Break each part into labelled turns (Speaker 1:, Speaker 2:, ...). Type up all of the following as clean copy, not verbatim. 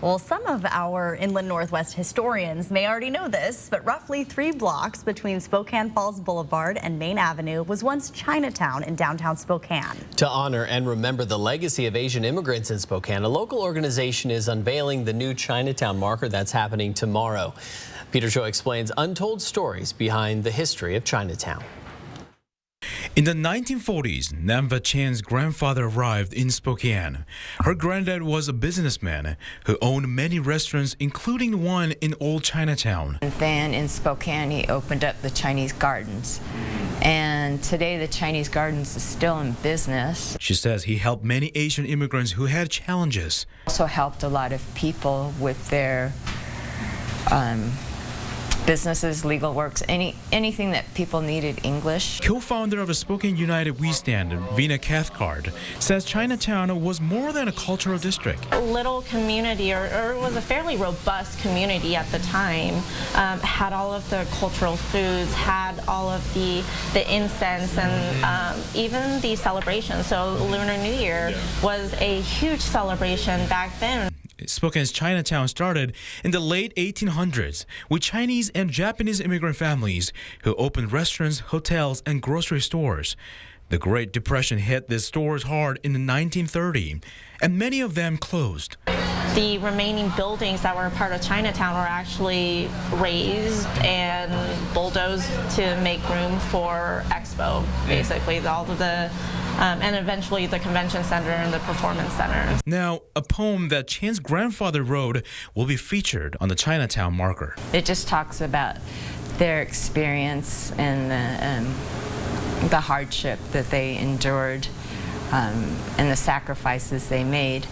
Speaker 1: Well, some of our inland Northwest historians may already know this, but roughly 3 blocks between Spokane Falls Boulevard and Main Avenue was once Chinatown in downtown Spokane.
Speaker 2: To honor and remember the legacy of Asian immigrants in Spokane, a local organization is unveiling the new Chinatown marker that's happening tomorrow. Peter Choi explains untold stories behind the history of Chinatown.
Speaker 3: In the 1940s, Namva Chan's grandfather arrived in Spokane. Her granddad was a businessman who owned many restaurants, including one in Old Chinatown.
Speaker 4: And then in Spokane, he opened up the Chinese Gardens. And today, the Chinese Gardens is still in business.
Speaker 3: She says he helped many Asian immigrants who had challenges.
Speaker 4: Also helped a lot of people with their businesses, legal works, anything that people needed English.
Speaker 3: Co-founder of the Spokane United We Stand, Vina Cathcart, says Chinatown was more than a cultural district.
Speaker 5: A little community, or it was a fairly robust community at the time, had all of the cultural foods, had all of the incense, and even the celebrations. So Lunar New Year was a huge celebration back then.
Speaker 3: Spokane's Chinatown started in the late 1800s with Chinese and Japanese immigrant families who opened restaurants, hotels, and grocery stores. The Great Depression hit these stores hard in 1930, and many of them closed.
Speaker 5: The remaining buildings that were a part of Chinatown were actually razed and bulldozed to make room for Expo, basically. All of the and eventually the convention center and the performance center.
Speaker 3: Now, a poem that Chan's grandfather wrote will be featured on the Chinatown marker.
Speaker 4: It just talks about their experience and the hardship that they endured and the sacrifices they made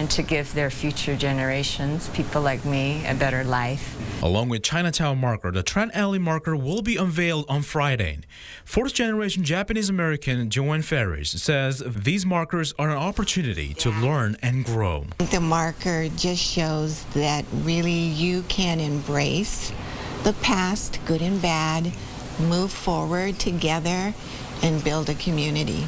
Speaker 4: to give their future generations, people like me, a better life.
Speaker 3: Along with Chinatown marker, the Trent Alley marker will be unveiled on Friday. Fourth-generation Japanese-American Joanne Ferris says these markers are an opportunity to learn and grow.
Speaker 6: The marker just shows that really you can embrace the past, good and bad, move forward together, and build a community.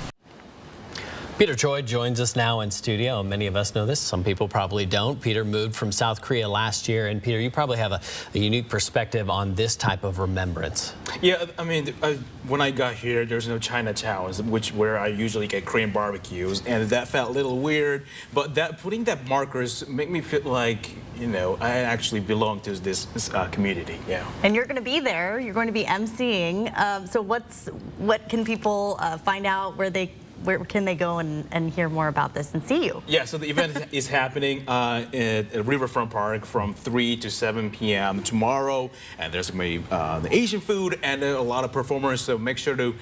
Speaker 2: Peter Choi joins us now in studio. Many of us know this. Some people probably don't. Peter moved from South Korea last year. And Peter, you probably have a unique perspective on this type of remembrance.
Speaker 7: Yeah, I mean, when I got here, there's no Chinatown, where I usually get Korean barbecues. And that felt a little weird. But putting that markers make me feel like, you know, I actually belong to this community. Yeah.
Speaker 1: And you're going to be there. You're going to be emceeing. So what can people find out? Where can they go and hear more about this and see you?
Speaker 7: Yeah, so the event is happening at Riverfront Park from 3 to 7 p.m. tomorrow. And there's going to be the Asian food and a lot of performers. So make sure to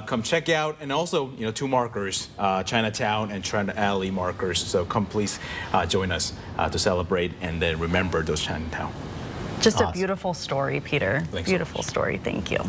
Speaker 7: come check out. And also, you know, 2 markers, Chinatown and Trent Alley markers. So come please join us to celebrate and then remember those Chinatown.
Speaker 1: Just awesome. A beautiful story, Peter.
Speaker 7: Thanks
Speaker 1: beautiful
Speaker 7: so much.
Speaker 1: Story. Thank you.